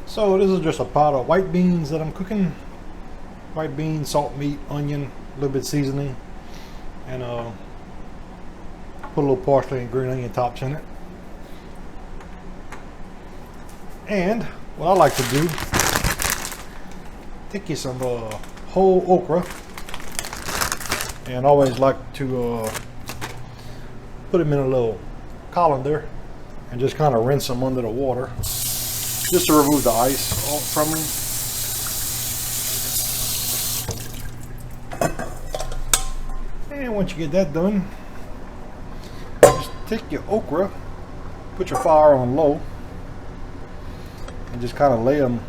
So this is just a pot of white beans that I'm cooking. White beans, salt, meat, onion, a little bit seasoning, and put a little parsley and green onion tops in it. And what I like to do, take you some whole okra, and I always like to put them in a little colander and just kind of rinse them under the water, just to remove the ice from them. And once you get that done, just take your okra, put your fire on low, and just kind of lay them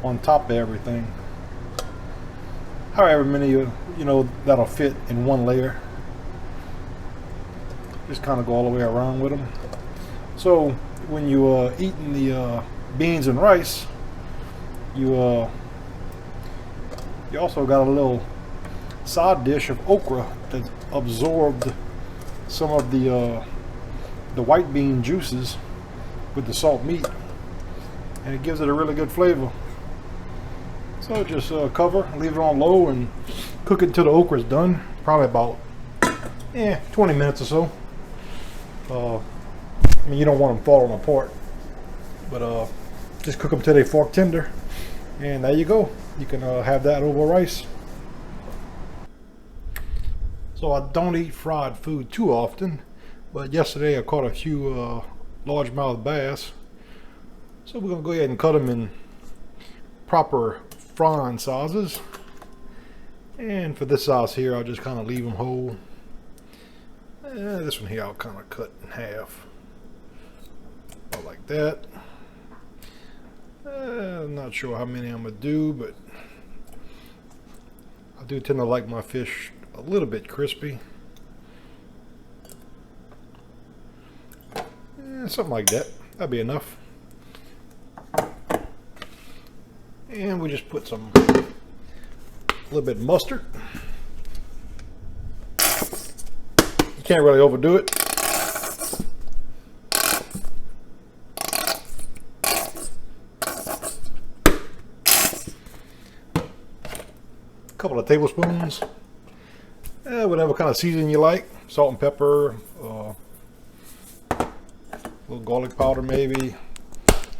on top of everything. However many you know that'll fit in one layer. Just kind of go all the way around with them. So when you eating the beans and rice, you also got a little side dish of okra that absorbed some of the white bean juices with the salt meat, and it gives it a really good flavor. So just cover, leave it on low, and cook it until the okra is done. Probably about 20 minutes or so. I mean, you don't want them falling apart, but just cook them till they fork tender, and there you go. You can have that over rice. So I don't eat fried food too often, but yesterday I caught a few largemouth bass. So we're gonna go ahead and cut them in proper frying sizes. And for this size here, I'll just kind of leave them whole. This one here I'll kind of cut in half, like that. I'm not sure how many I'm gonna do, but I do tend to like my fish a little bit crispy. Something like that. That'd be enough. And we just put a little bit of mustard. You can't really overdo it. A couple of tablespoons. Whatever kind of seasoning you like. Salt and pepper. A little garlic powder maybe.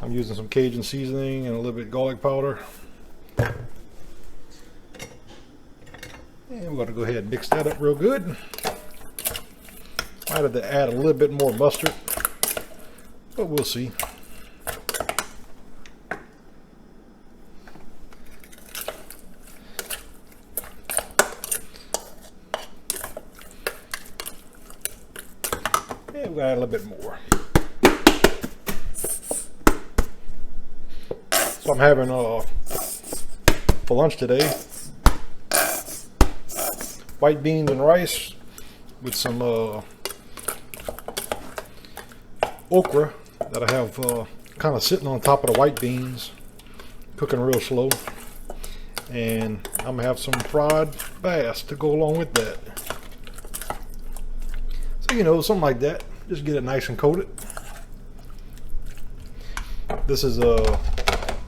I'm using some Cajun seasoning and a little bit of garlic powder. And we're going to go ahead and mix that up real good. Might have to add a little bit more mustard, but we'll see. And we're going to add a little bit more. So I'm having for lunch today white beans and rice with some okra that I have kind of sitting on top of the white beans, cooking real slow, and I'm gonna have some fried bass to go along with that. So something like that, just get it nice and coated. This is a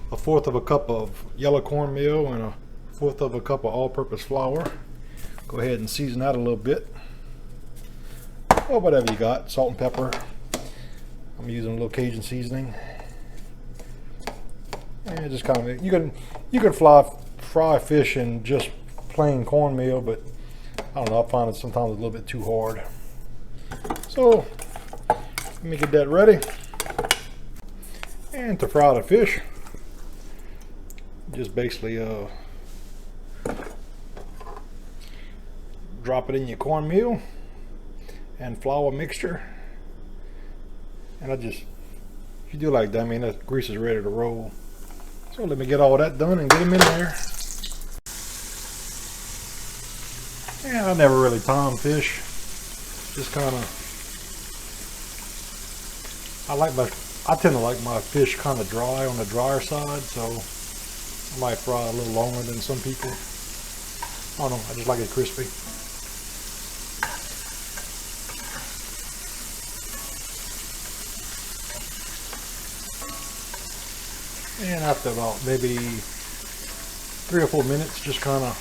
1/4 of a cup of yellow cornmeal and a 1/4 of a cup of all-purpose flour. Go ahead and season that a little bit, or whatever you got, salt and pepper. I'm using a little Cajun seasoning, and just kind of you can fry fish in just plain cornmeal, but I don't know, I find it sometimes a little bit too hard. So let me get that ready. And to fry the fish, just basically drop it in your cornmeal and flour mixture, and if you do like that, I mean, that grease is ready to roll. So let me get all that done and get them in there. And I never really time fish, just kind of, I tend to like my fish kind of dry, on the drier side, so I might fry a little longer than some people. I don't know, I just like it crispy. And after about maybe 3 or 4 minutes, just kind of,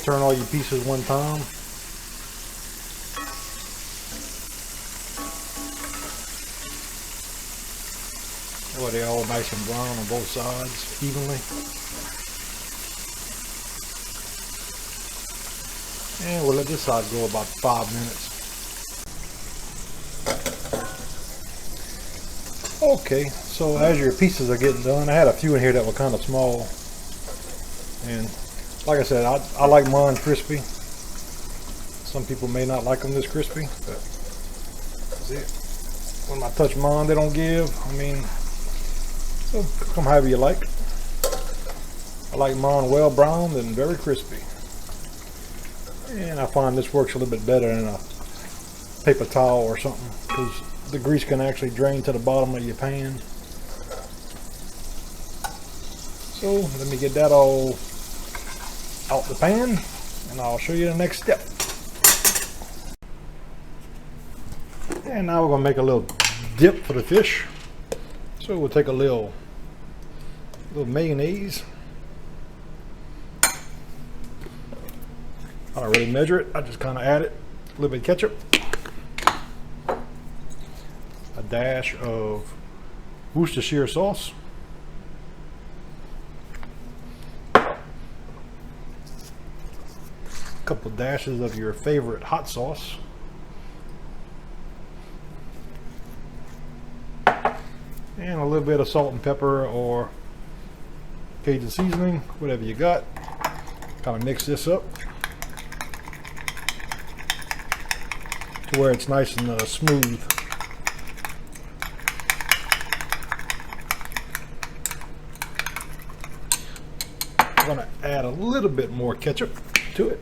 turn all your pieces one time. Oh, they're all nice and brown on both sides, evenly. And we'll let this side go about 5 minutes. Okay, so as your pieces are getting done, I had a few in here that were kind of small. And like I said, I like mine crispy. Some people may not like them this crispy, but that's it. When I touch mine, they don't give. I mean, so cook them however you like. I like mine well browned and very crispy. And I find this works a little bit better than a paper towel or something, because the grease can actually drain to the bottom of your pan. So let me get that all out the pan and I'll show you the next step. And now we're going to make a little dip for the fish. So we'll take a little mayonnaise. I don't really measure it, I just kind of add it. A little bit of ketchup. A dash of Worcestershire sauce. A couple of dashes of your favorite hot sauce. And a little bit of salt and pepper or Cajun seasoning, whatever you got. Kind of mix this up to where it's nice and smooth. I'm going to add a little bit more ketchup to it.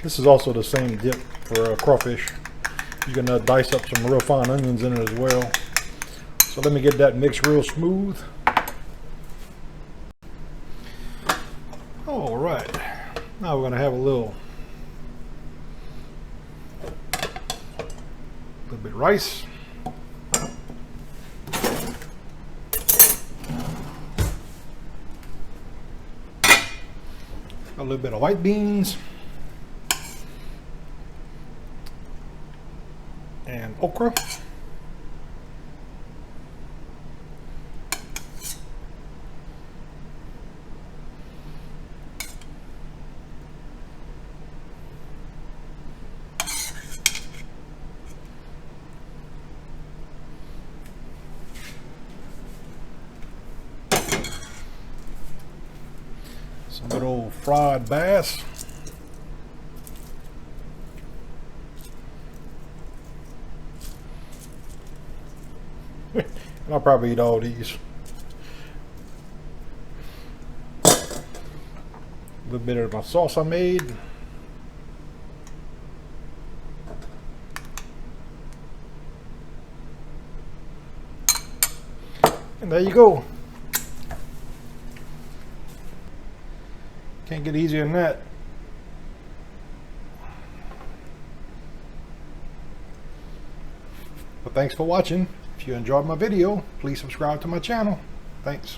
This is also the same dip for crawfish. You can dice up some real fine onions in it as well. So let me get that mixed real smooth. All right, now we're going to have a little bit of rice. A little bit of white beans. And okra. Some good old fried bass. And I'll probably eat all these. A little bit of my sauce I made. And there you go. Can't get easier than that. But thanks for watching. If you enjoyed my video, please subscribe to my channel. Thanks.